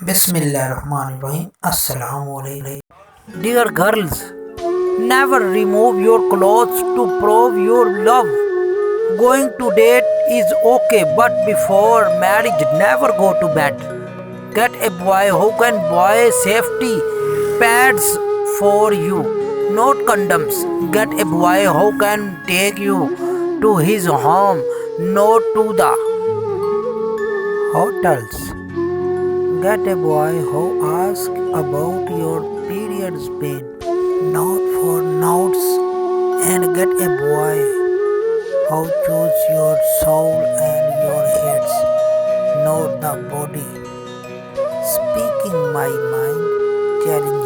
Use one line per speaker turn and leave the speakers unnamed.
Bismillahirrahmanirrahim. Assalamu alaikum. Dear girls, never remove your clothes to prove your love. Going to date is okay, but before marriage, never go to bed. Get a boy who can buy safety pads for you, not condoms. Get a boy who can take you to his home, not to the hotels. Get a boy who asks about your period's pain, not for notes. And get a boy who chooses your soul and your heads, not the body. Speaking my mind, challenging